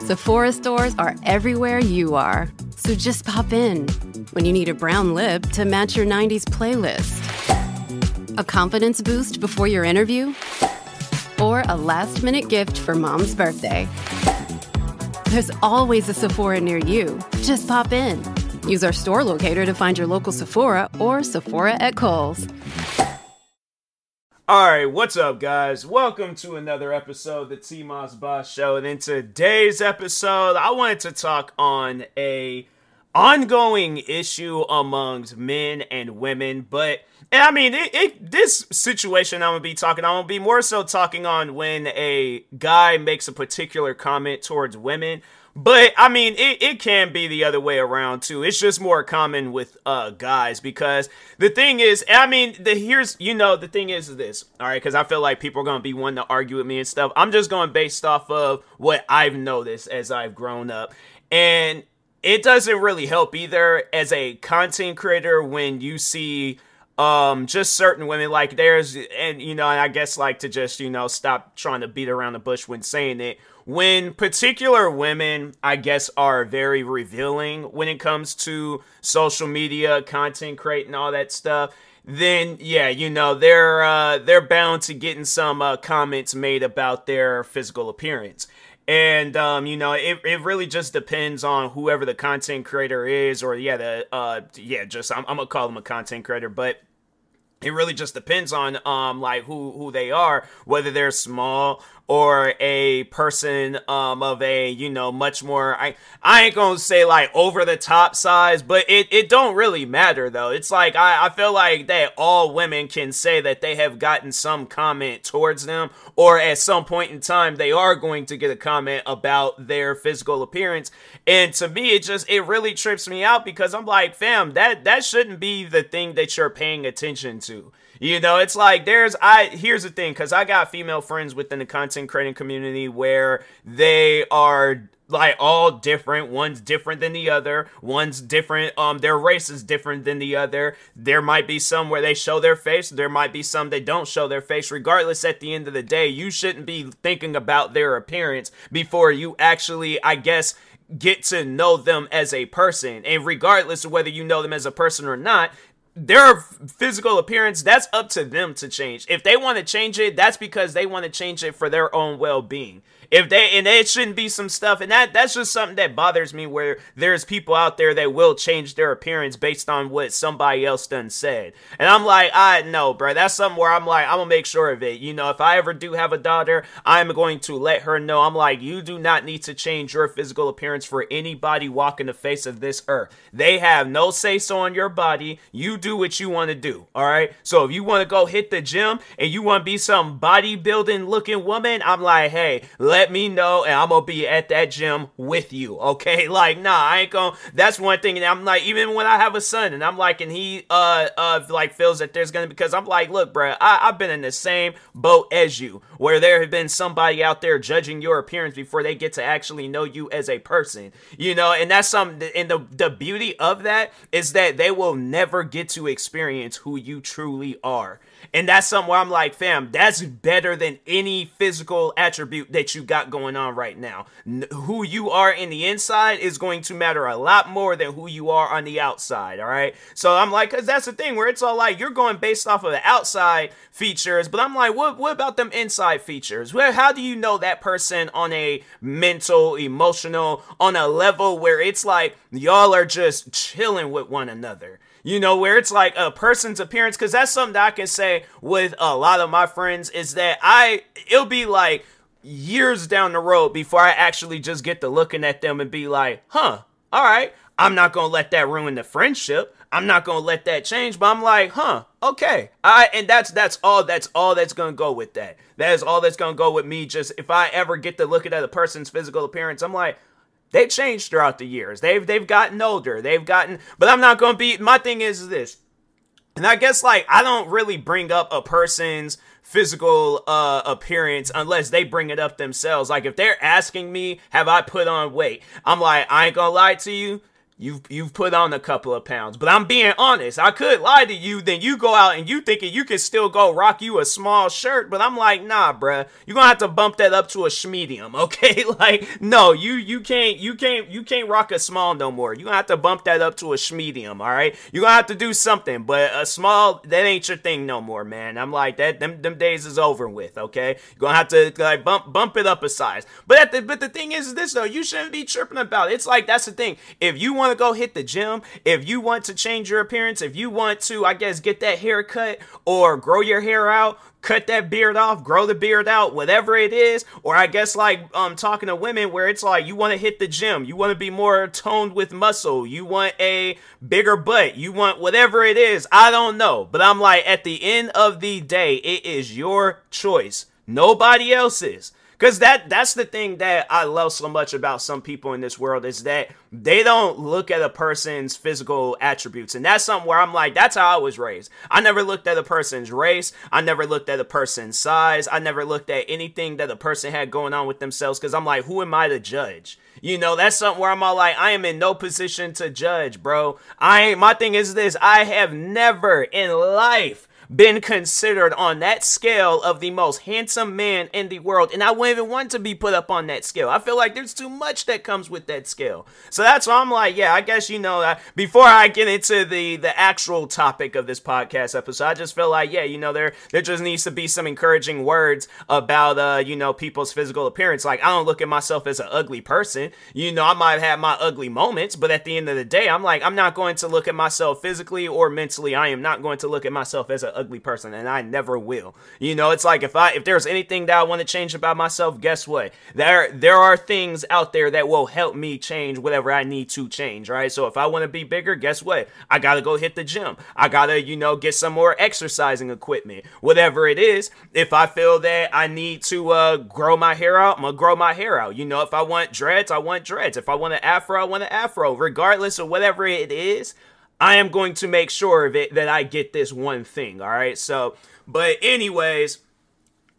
Sephora stores are everywhere you are. So just pop in. When you need a brown lip to match your 90s playlist. A confidence boost before your interview? Or a last-minute gift for mom's birthday. There's always a Sephora near you. Just pop in. Use our store locator to find your local Sephora or Sephora at Kohl's. Alright, what's up guys? Welcome to another episode of the TMossBoss Show. And in today's episode, I wanted to talk on a ongoing issue amongst men and women. But, I mean, this situation I'm going to be more so talking on when a guy makes a particular comment towards women. But, I mean, it can be the other way around, too. It's just more common with guys, because the thing is, I mean, the thing is this, all right, because I feel like people are going to be wanting to argue with me and stuff. I'm just going based off of what I've noticed as I've grown up. And it doesn't really help either as a content creator when you see just certain women, like and I guess like to just, stop trying to beat around the bush when saying it. When particular women, I guess, are very revealing when it comes to social media, content creating, all that stuff, then yeah, they're bound to getting some comments made about their physical appearance. And, it really just depends on whoever the content creator is, or I'm gonna call them a content creator, but it really just depends on, like, who they are, whether they're small or a person, of a, much more, I ain't gonna say, like, over-the-top size, but it don't really matter, though. It's like, I feel like that all women can say that they have gotten some comment towards them, or at some point in time, they are going to get a comment about their physical appearance, and to me, it really trips me out, because I'm like, fam, that shouldn't be the thing that you're paying attention to. It's like, here's the thing, because I got female friends within the content creating community where they are, like, all different. One's different than the other. One's different, their race is different than the other. There might be some where they show their face. There might be some they don't show their face. Regardless, at the end of the day, you shouldn't be thinking about their appearance before you actually, I guess, get to know them as a person. And regardless of whether you know them as a person or not, their physical appearance, that's up to them to change. If they want to change it, that's because they want to change it for their own well-being. And it shouldn't be some stuff, and that's just something that bothers me, where there's people out there that will change their appearance based on what somebody else done said. And I'm like, no, bro, that's something where I'm like, I'm gonna make sure of it. If I ever do have a daughter, I'm going to let her know. I'm like, you do not need to change your physical appearance for anybody walking the face of this earth. They have no say-so on your body. You do what you want to do, all right? So if you want to go hit the gym and you want to be some bodybuilding looking woman, I'm like, hey, let me know, and I'm gonna be at that gym with you, okay? Like, nah, I ain't gonna, that's one thing, and I'm like, even when I have a son, and I'm like, and he, like, feels that there's gonna, because I'm like, look, bro, I've been in the same boat as you, where there have been somebody out there judging your appearance before they get to actually know you as a person, and that's something, and the beauty of that is that they will never get to experience who you truly are. And that's something where I'm like, fam, that's better than any physical attribute that you got going on right now. Who you are in the inside is going to matter a lot more than who you are on the outside, all right? So I'm like, because that's the thing where it's all like, you're going based off of the outside features, but I'm like, what about them inside features? Well, how do you know that person on a mental, emotional, on a level where it's like, y'all are just chilling with one another? Where it's like a person's appearance, because that's something that I can say with a lot of my friends, is that it'll be like years down the road before I actually just get to looking at them and be like, all right, I'm not going to let that ruin the friendship. I'm not going to let that change, but I'm like, okay. And that's all that's going to go with that. That is all that's going to go with me. Just if I ever get to look at a person's physical appearance, I'm like, they've changed throughout the years. They've gotten older. But I'm not going to be, my thing is this. And I guess, like, I don't really bring up a person's physical appearance unless they bring it up themselves. Like, if they're asking me, have I put on weight? I'm like, I ain't going to lie to you. You've put on a couple of pounds, but I'm being honest. I could lie to you, then you go out and you thinking you can still go rock you a small shirt, but I'm like, nah, bruh. You're gonna have to bump that up to a schmedium, okay? Like, no, you can't rock a small no more. You're gonna have to bump that up to a schmedium, all right? You're gonna have to do something, but a small, that ain't your thing no more, man. I'm like, them days is over with, okay? You're gonna have to like bump it up a size. But the thing is this though, you shouldn't be tripping about it. It's like, that's the thing. If you want to go hit the gym, if you want to change your appearance, if you want to, I guess, get that haircut or grow your hair out, cut that beard off, grow the beard out, whatever it is, or I guess like talking to women where it's like you want to hit the gym, you want to be more toned with muscle, you want a bigger butt, you want whatever it is, I don't know. But I'm like, at the end of the day, it is your choice, nobody else's. Because that's the thing that I love so much about some people in this world, is that they don't look at a person's physical attributes. And that's something where I'm like, that's how I was raised. I never looked at a person's race. I never looked at a person's size. I never looked at anything that a person had going on with themselves, because I'm like, who am I to judge? You know, that's something where I'm all like, I am in no position to judge, bro. My thing is this, I have never in life been considered on that scale of the most handsome man in the world, and I wouldn't even want to be put up on that scale. I feel like there's too much that comes with that scale. So that's why I'm like, yeah, I guess, you know, before I get into the actual topic of this podcast episode, I just feel like, yeah, you know, there just needs to be some encouraging words about you know, people's physical appearance. Like, I don't look at myself as an ugly person. You know, I might have my ugly moments, but at the end of the day, I'm like, I'm not going to look at myself physically or mentally. I am not going to look at myself as an ugly person, and I never will. You know, it's like, if there's anything that I want to change about myself, guess what? There are things out there that will help me change whatever I need to change, right? So if I want to be bigger, guess what? I gotta go hit the gym. I gotta, you know, get some more exercising equipment, whatever it is. If I feel that I need to grow my hair out, I'm gonna grow my hair out. You know, if I want dreads, I want dreads. If I want an afro, I want an afro. Regardless of whatever it is, I am going to make sure of it, that I get this one thing, all right? So, but anyways,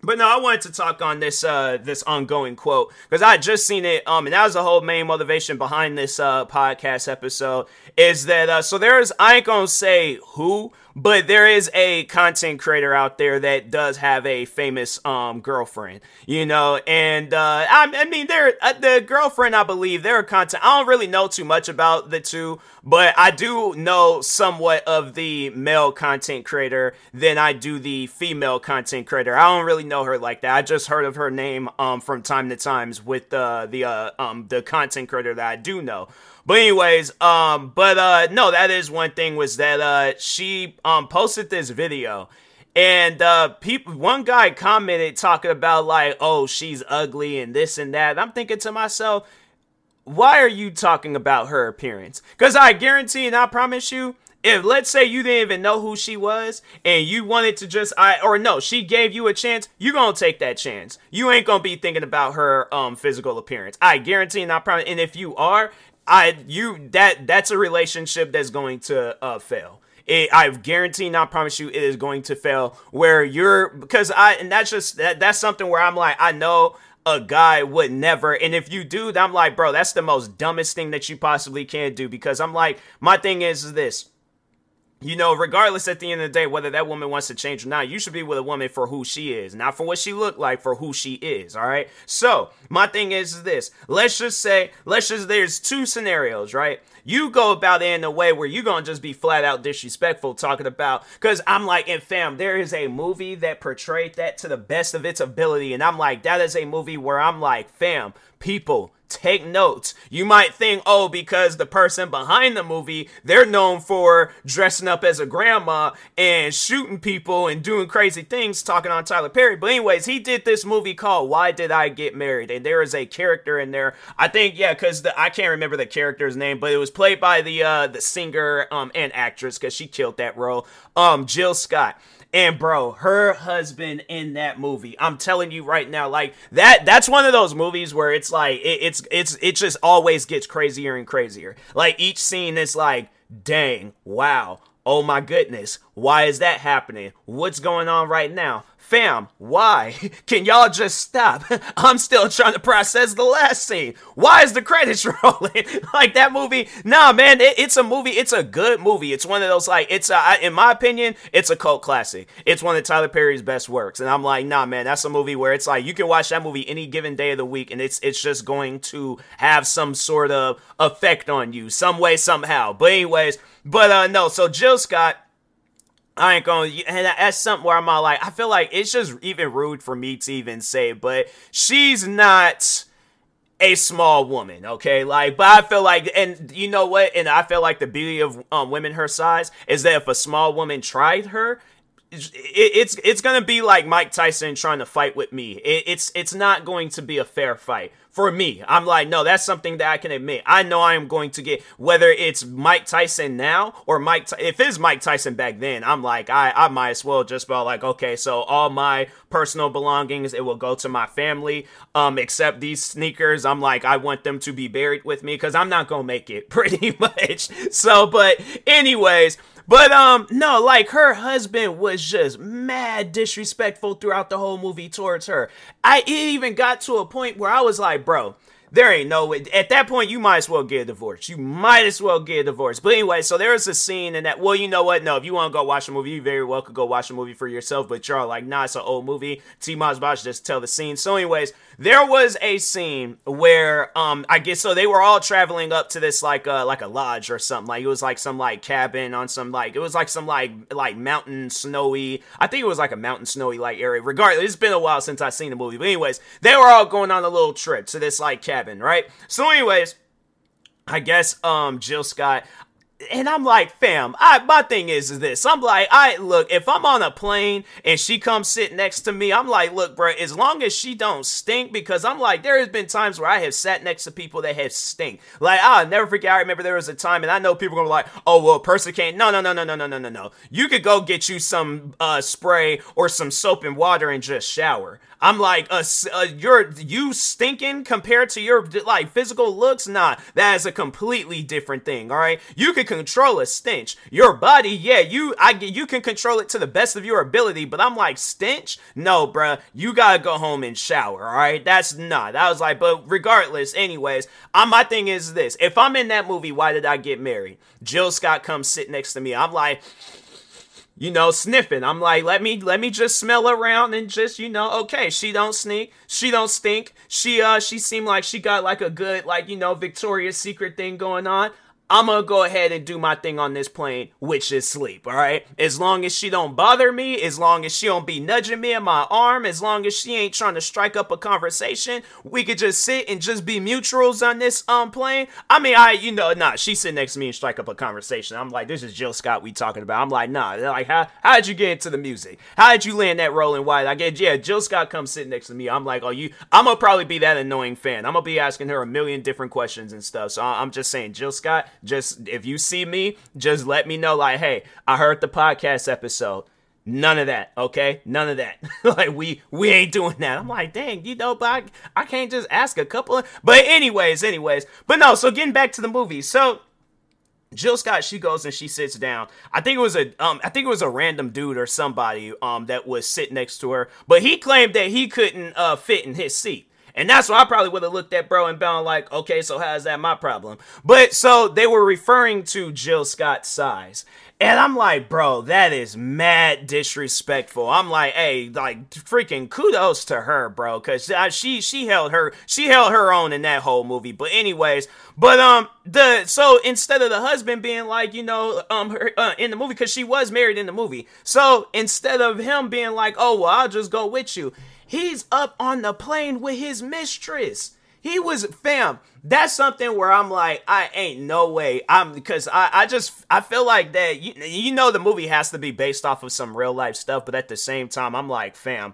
but no, I wanted to talk on this this ongoing quote, because I just seen it, and that was the whole main motivation behind this podcast episode, is that, so there's, I ain't gonna say who, but there is a content creator out there that does have a famous girlfriend, you know, and I mean, they're the girlfriend, I believe, they're a content. I don't really know too much about the two, but I do know somewhat of the male content creator than I do the female content creator. I don't really know her like that. I just heard of her name from time to times with the content creator that I do know. But anyways, no, that is one thing, was that she posted this video, and one guy commented talking about like, oh, she's ugly and this and that. I'm thinking to myself, why are you talking about her appearance? Because I guarantee and I promise you, if, let's say, you didn't even know who she was and you wanted to just, she gave you a chance, you gonna take that chance. You ain't gonna be thinking about her physical appearance. I guarantee and I promise. And if you are, that's a relationship that's going to fail. I guarantee and I promise you, it is going to fail, where that's something where I'm like, I know a guy would never, and if you do, I'm like, bro, that's the most dumbest thing that you possibly can do, because I'm like, my thing is this. You know, regardless at the end of the day, whether that woman wants to change or not, you should be with a woman for who she is, not for what she looked like, for who she is, all right? So, my thing is this. There's two scenarios, right? You go about it in a way where you're going to just be flat out disrespectful talking about, because I'm like, and fam, there is a movie that portrayed that to the best of its ability, and I'm like, that is a movie where I'm like, fam, people, take notes. You might think, oh, because the person behind the movie, they're known for dressing up as a grandma and shooting people and doing crazy things, talking on Tyler Perry. But anyways, he did this movie called Why Did I Get Married? And there is a character in there, I think, yeah, because I can't remember the character's name, but it was played by the singer and actress, because she killed that role, Jill Scott. And bro, her husband in that movie, I'm telling you right now, like that's one of those movies where it's like, it just always gets crazier and crazier. Like each scene is like, dang, wow, oh my goodness, why is that happening? What's going on right now? fam, why? Can y'all just stop? I'm still trying to process the last scene. Why is the credits rolling? Like, that movie, nah, man, it's a movie. It's a good movie. It's one of those, like, in my opinion, it's a cult classic. It's one of Tyler Perry's best works. And I'm like, nah, man, that's a movie where it's like, you can watch that movie any given day of the week, and it's just going to have some sort of effect on you, some way, somehow. But anyways, no, so Jill Scott, I ain't gonna, and that's something where I'm all like, I feel like it's just even rude for me to even say, but she's not a small woman, okay? Like, but I feel like, and you know what? And I feel like the beauty of women her size is that if a small woman tried her, it's gonna be like Mike Tyson trying to fight with me. It's not going to be a fair fight. For me, I'm like, no, that's something that I can admit. I know I am going to get, whether it's Mike Tyson now or if it's Mike Tyson back then, I'm like, I might as well just be like, okay, so all my personal belongings, it will go to my family, except these sneakers. I'm like, I want them to be buried with me because I'm not going to make it, pretty much. So, but anyways, but no, like, her husband was just mad disrespectful throughout the whole movie towards her. It even got to a point where I was like, bro, there ain't no way. At that point, you might as well get a divorce. You might as well get a divorce. But anyway, so there was a scene in that, well, you know what? No, if you want to go watch the movie, you very well could go watch the movie for yourself. But you're all like, nah, it's an old movie. TMossBoss just tell the scene. So anyways, there was a scene where, I guess, so they were all traveling up to this, like a lodge or something. Like, it was like some, like, cabin on some, like, it was like some, like mountain snowy, I think it was like a mountain snowy, like, area. Regardless, it's been a while since I've seen the movie. But anyways, they were all going on a little trip to this, like, cabin, right? So anyways, I guess, Jill Scott, and I'm like, fam, my thing is this. I'm like, look, if I'm on a plane and she comes sit next to me, I'm like, look, bro, as long as she don't stink, because I'm like, there has been times where I have sat next to people that have stink. Like, I'll never forget, I remember there was a time, and I know people are gonna be like, oh, well, a person can't, no. You could go get you some, spray or some soap and water and just shower. I'm like, you stinking compared to your, like, physical looks? Nah, that is a completely different thing, alright? You can control a stench. Your body, yeah, you can control it to the best of your ability, but I'm like, stench? No, bruh, you gotta go home and shower, alright? That's not. I was like, but regardless, anyways, my thing is this. If I'm in that movie, Why Did I Get Married? Jill Scott comes sit next to me. I'm like, you know, sniffing. I'm like, let me just smell around and just, you know, okay, she don't stink. She seemed like she got like a good, like, you know, Victoria's Secret thing going on. I'm gonna go ahead and do my thing on this plane, which is sleep, alright? As long as she don't bother me, as long as she don't be nudging me in my arm, as long as she ain't trying to strike up a conversation, we could just sit and just be mutuals on this plane. I mean, she sit next to me and strike up a conversation. I'm like, this is Jill Scott we talking about. I'm like, nah, like, how did you get into the music? How did you land that Rolling Wide? I get, yeah, Jill Scott comes sit next to me. I'm like, I'm gonna probably be that annoying fan. I'm gonna be asking her a million different questions and stuff. So I'm just saying, Jill Scott, just, if you see me, just let me know, like, hey, I heard the podcast episode. None of that, okay? None of that. Like, we ain't doing that. I'm like, dang, you know, but I can't just ask a couple of, but anyways. But no, so getting back to the movie. So Jill Scott, she goes and she sits down. I think it was a random dude or somebody that was sitting next to her, but he claimed that he couldn't fit in his seat. And that's what I probably would have looked at bro and been like, okay, so how is that my problem? But so they were referring to Jill Scott's size. And I'm like, bro, that is mad disrespectful. I'm like, hey, like, freaking kudos to her, bro, because she held her own in that whole movie. But anyways, so instead of the husband being like, you know, her, in the movie, because she was married in the movie, so instead of him being like, oh, well, I'll just go with you, he's up on the plane with his mistress. He was, fam, that's something where I'm like, I ain't no way. Because I feel like that, you know, the movie has to be based off of some real life stuff, but at the same time, I'm like, fam,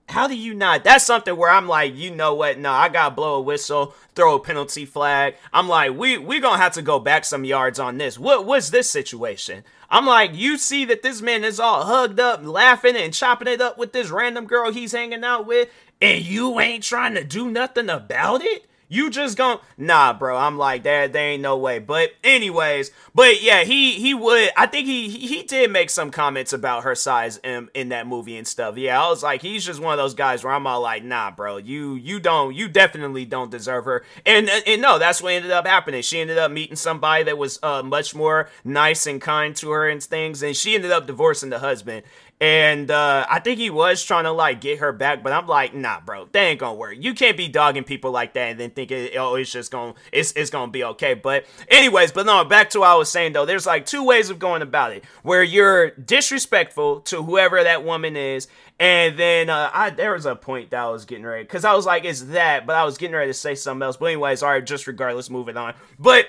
how do you not? That's something where I'm like, you know what? No, I gotta blow a whistle, throw a penalty flag. I'm like, we gonna have to go back some yards on this. What's this situation? I'm like, you see that this man is all hugged up, laughing and chopping it up with this random girl he's hanging out with, and you ain't trying to do nothing about it? You just gon' nah, bro. I'm like, there ain't no way. But anyways, but yeah, he would. I think he did make some comments about her size in that movie and stuff. Yeah, I was like, he's just one of those guys where I'm all like, nah, bro, you definitely don't deserve her. And no, that's what ended up happening. She ended up meeting somebody that was much more nice and kind to her and things, and she ended up divorcing the husband. And I think he was trying to like get her back, but I'm like, nah, bro, that ain't gonna work. You can't be dogging people like that and then think it's just gonna it's gonna be okay. But anyways, but no, back to what I was saying though. There's like two ways of going about it, where you're disrespectful to whoever that woman is, and then there was a point that I was getting ready, because I was like, it's that, but I was getting ready to say something else. But anyways, all right, just regardless, moving on. But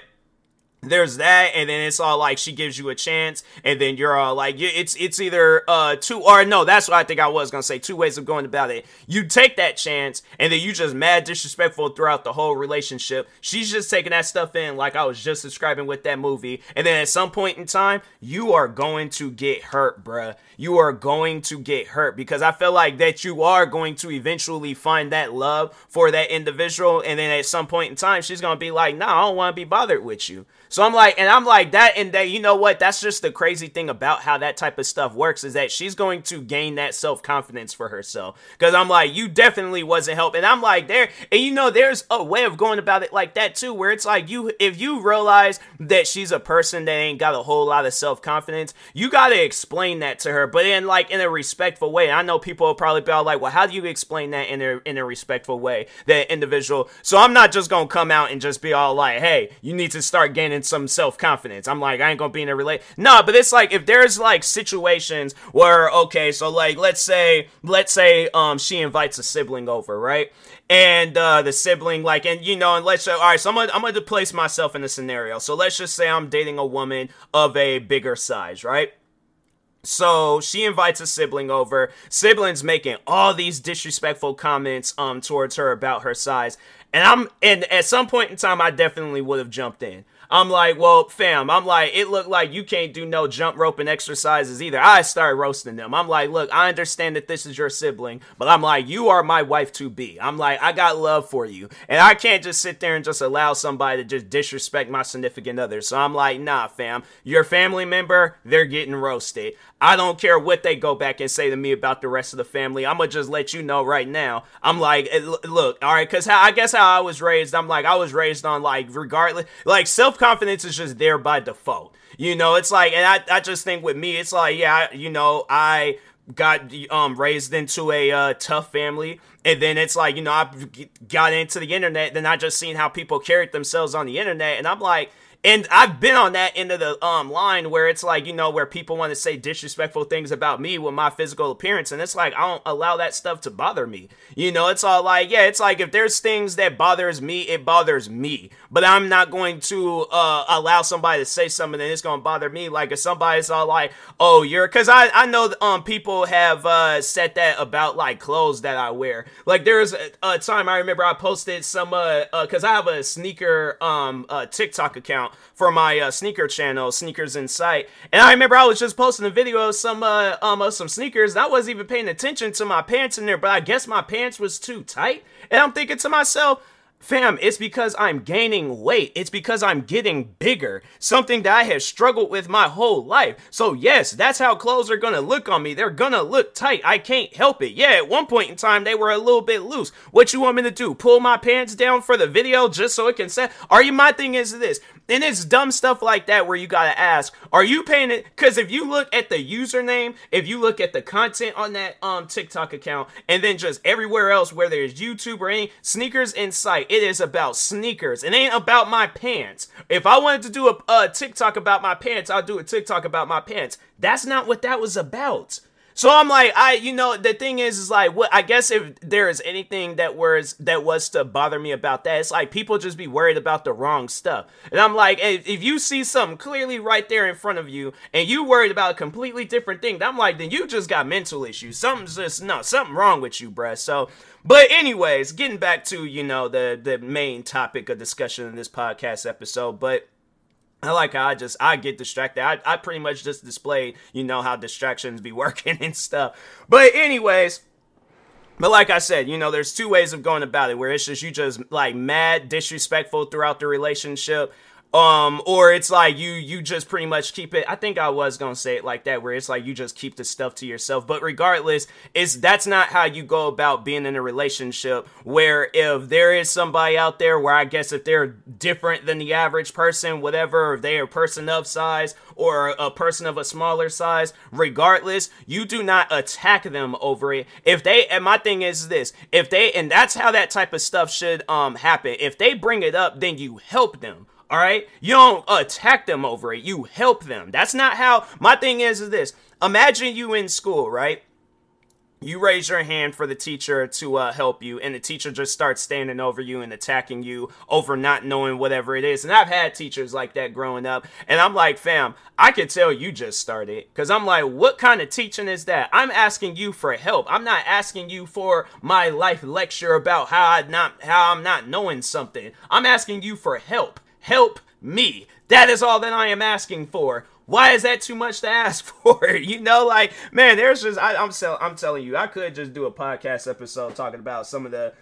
there's that, and then it's all like she gives you a chance, and then you're all like, it's either two, or no, that's what I think I was gonna say, two ways of going about it. You take that chance, and then you just mad disrespectful throughout the whole relationship. She's just taking that stuff in, like I was just describing with that movie, and then at some point in time, you are going to get hurt, bruh. You are going to get hurt, because I feel like that you are going to eventually find that love for that individual, and then at some point in time, she's gonna be like, nah, I don't want to be bothered with you. So I'm like that, and that, you know what, that's just the crazy thing about how that type of stuff works, is that she's going to gain that self-confidence for herself, because I'm like, you definitely wasn't helping. And I'm like, and you know, there's a way of going about it like that too, where it's like, if you realize that she's a person that ain't got a whole lot of self-confidence, you got to explain that to her, but in a respectful way. And I know people will probably be all like, well, how do you explain that in a respectful way, that individual? So I'm not just gonna come out and just be all like, hey, you need to start gaining some self-confidence. I'm like, I ain't gonna be in a no, but it's like, if there's like situations where, okay, so like, let's say she invites a sibling over, right? And the sibling, like, and you know, and let's say, all right, so I'm gonna place myself in a scenario. So let's just say I'm dating a woman of a bigger size, right? So she invites a sibling over. Sibling's making all these disrespectful comments towards her about her size. And at some point in time, I definitely would have jumped in. I'm like, well, fam, I'm like, it looked like you can't do no jump roping exercises either. I started roasting them. I'm like, look, I understand that this is your sibling, but I'm like, you are my wife to be. I'm like, I got love for you, and I can't just sit there and just allow somebody to just disrespect my significant other. So I'm like, nah, fam, your family member, they're getting roasted. I don't care what they go back and say to me about the rest of the family. I'm gonna just let you know right now. I'm like, look, all right, because I guess how I was raised, I'm like, I was raised on, like, regardless, like, self-confidence is just there by default. You know, it's like, and I just think with me, it's like, yeah, you know, I got raised into a tough family, and then it's like, you know, I got into the internet, then I just seen how people carried themselves on the internet, and I'm like, and I've been on that end of the line where it's like, you know, where people want to say disrespectful things about me with my physical appearance, and it's like, I don't allow that stuff to bother me. You know, it's all like, yeah, it's like, if there's things that bothers me, it bothers me. But I'm not going to allow somebody to say something and it's going to bother me. Like, if somebody's all like, oh, because I know people have said that about, like, clothes that I wear. Like, there's a time I remember I posted some, because I have a sneaker TikTok account for my sneaker channel, Sneakers in Sight, and I remember I was just posting a video of some sneakers, and I wasn't even paying attention to my pants in there, but I guess my pants was too tight, and I'm thinking to myself, fam, it's because I'm gaining weight. It's because I'm getting bigger. Something that I have struggled with my whole life. So yes, that's how clothes are gonna look on me. They're gonna look tight. I can't help it. Yeah, at one point in time, they were a little bit loose. What you want me to do? Pull my pants down for the video just so it can set? My thing is this. And it's dumb stuff like that where you gotta ask, are you paying it? Because if you look at the username, if you look at the content on that TikTok account, and then just everywhere else where there's YouTube or any Sneakers in Sight, it is about sneakers. It ain't about my pants. If I wanted to do a TikTok about my pants, I'll do a TikTok about my pants. That's not what that was about. So I'm like, the thing is like, what, I guess if there is anything that was to bother me about that, it's like people just be worried about the wrong stuff. And I'm like, if you see something clearly right there in front of you and you worried about a completely different thing, I'm like, then you just got mental issues. Something wrong with you, bruh. So, but anyways, getting back to, you know, the main topic of discussion in this podcast episode, but I like how I get distracted. I pretty much just displayed, you know, how distractions be working and stuff. But anyways, But like I said, there's two ways of going about it, where it's just you just like mad disrespectful throughout the relationship. Or it's like you just pretty much keep it. I think I was gonna say it like that, where it's like you just keep the stuff to yourself. But regardless, that's not how you go about being in a relationship. Where if there is somebody out there where I guess if they're different than the average person, whatever, if they are a person of size or a person of a smaller size, regardless, you do not attack them over it. And my thing is this, and that's how that type of stuff should happen. If they bring it up, then you help them. All right, you don't attack them over it. You help them. That's not how. My thing is this. Imagine you in school, right? You raise your hand for the teacher to help you, and the teacher just starts standing over you and attacking you over not knowing whatever it is. And I've had teachers like that growing up, and I'm like, fam, I could tell you just started, because I'm like, what kind of teaching is that? I'm asking you for help. I'm not asking you for my life lecture about how I'm not knowing something. I'm asking you for help. Help me. That is all that I am asking for. Why is that too much to ask for? Man, there's just, I'm telling you, I could just do a podcast episode talking about some of the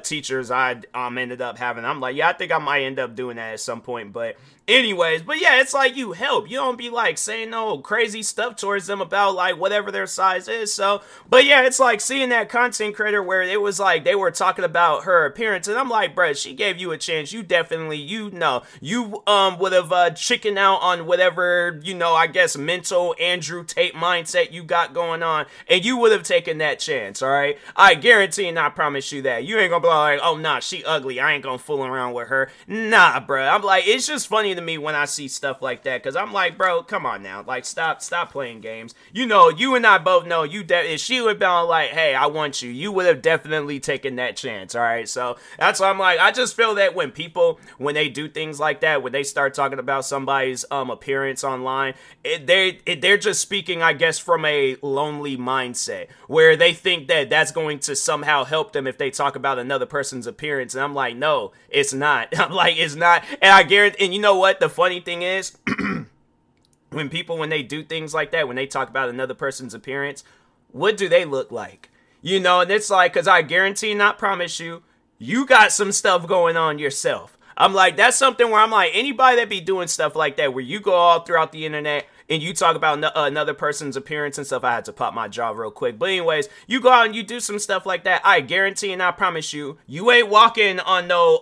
teachers I ended up having. I'm like, yeah, I think I might end up doing that at some point. But anyways, yeah, it's like you help. You don't be like saying no crazy stuff towards them about like whatever their size is. So, but yeah, it's like seeing that content creator where it was like they were talking about her appearance, and I'm like, bruh, she gave you a chance. You definitely, you would have chickened out on whatever, I guess mental Andrew Tate mindset you got going on, and you would have taken that chance. All right, I guarantee and I promise you that. You ain't gonna be like, oh nah, she ugly, I ain't gonna fool around with her. Nah, bruh. I'm like, it's just funny to me when I see stuff like that, because I'm like, bro, come on now, like stop playing games. You and I both know if she would have been like, hey, I want you would have definitely taken that chance. All right, so that's why I'm like, I just feel that when they do things like that, when they start talking about somebody's appearance online, they're just speaking, I guess, from a lonely mindset, where they think that that's going to somehow help them if they talk about another person's appearance. And I'm like, no, it's not. I'm like, it's not. And I guarantee, and you know what the funny thing is, when they do things like that, when they talk about another person's appearance, what do they look like? And it's like, because I guarantee, not promise you, you got some stuff going on yourself. I'm like, that's something where I'm like, anybody that be doing stuff like that, where you go all throughout the internet and you talk about another person's appearance and stuff. I had to pop my jaw real quick. But anyways, you go out and you do some stuff like that. I guarantee and I promise you, you ain't walking on no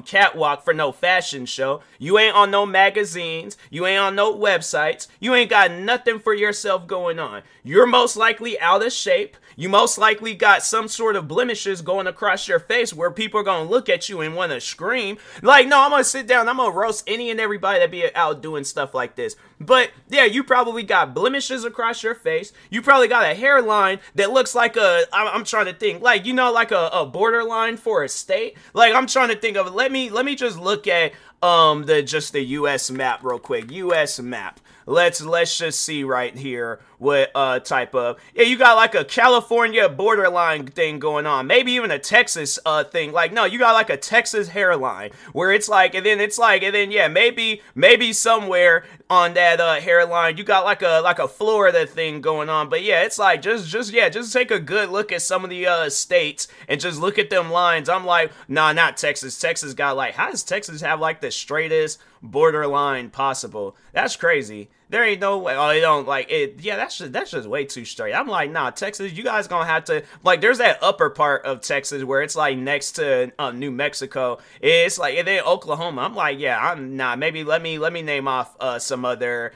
catwalk for no fashion show. You ain't on no magazines. You ain't on no websites. You ain't got nothing for yourself going on. You're most likely out of shape. You most likely got some sort of blemishes going across your face where people are going to look at you and want to scream. Like, no, I'm going to sit down. I'm going to roast any and everybody that be out doing stuff like this. But yeah, you probably got blemishes across your face. You probably got a hairline that looks like I'm trying to think, like, like a borderline for a state. Like, I'm trying to think of, let me just look at the US map real quick. US map. Let's just see right here what type of, yeah, you got like a California borderline thing going on, maybe even a Texas thing. Like, no, you got like a Texas hairline where it's like, and then yeah, maybe somewhere on that hairline you got like a Florida thing going on. But yeah, it's like just take a good look at some of the states and just look at them lines. I'm like, nah, not Texas. Texas got like, how does Texas have like the straightest borderline possible? That's crazy. There ain't no way. Oh, they don't like it. Yeah, that's just way too straight. I'm like, nah, Texas, you guys gonna have to, like, there's that upper part of Texas where it's like next to New Mexico. It's like, and then Oklahoma. I'm like, yeah, I'm not. Maybe let me name off some other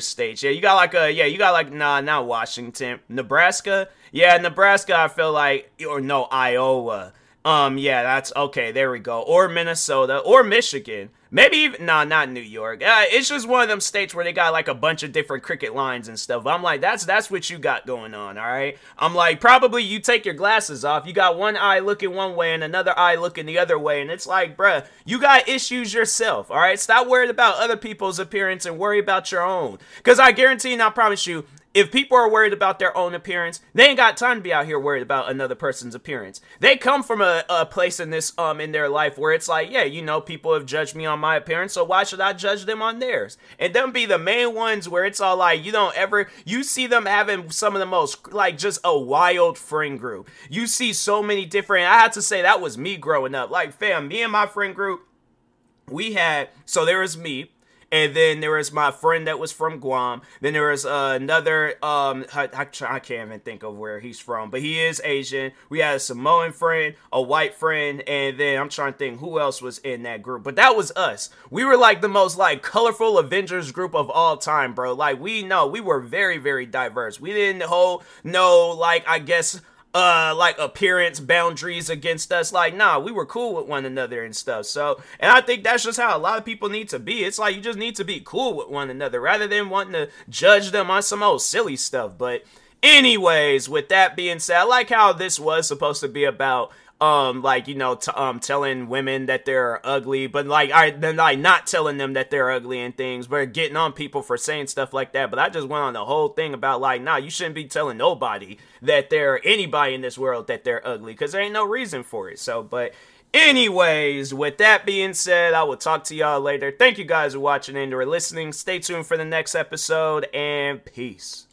states. Yeah, you got like nah, not Washington, Nebraska. Yeah, Nebraska. I feel like, or no, Iowa. Yeah, that's okay. There we go. Or Minnesota or Michigan. Maybe even, nah, not New York. It's just one of them states where they got like a bunch of different cricket lines and stuff. I'm like, that's what you got going on, all right? I'm like, probably you take your glasses off. You got one eye looking one way and another eye looking the other way. And it's like, bruh, you got issues yourself, all right? Stop worrying about other people's appearance and worry about your own. Because I guarantee and I promise you, if people are worried about their own appearance, they ain't got time to be out here worried about another person's appearance. They come from a place in this in their life where it's like, yeah, you know, people have judged me on my appearance, so why should I judge them on theirs? And them be the main ones where it's all like, you see them having some of the most, like, just a wild friend group. You see so many different, I had to say that was me growing up. Like, fam, me and my friend group, so there was me, and then there was my friend that was from Guam. Then there was another, I can't even think of where he's from, but he is Asian. We had a Samoan friend, a white friend, and then I'm trying to think who else was in that group. But that was us. We were like the most like colorful Avengers group of all time, bro. Like we were very, very diverse. We didn't like, I guess, like appearance boundaries against us. Like, nah, we were cool with one another and stuff. So, and I think that's just how a lot of people need to be. It's like, you just need to be cool with one another rather than wanting to judge them on some old silly stuff. But anyways, with that being said, I like how this was supposed to be about telling women that they're ugly, but not telling them that they're ugly and things, but getting on people for saying stuff like that. But I just went on the whole thing about like, nah, you shouldn't be telling nobody that anybody in this world that they're ugly, because there ain't no reason for it. So, but anyways, with that being said, I will talk to y'all later. Thank you guys for watching and or listening. Stay tuned for the next episode, and peace.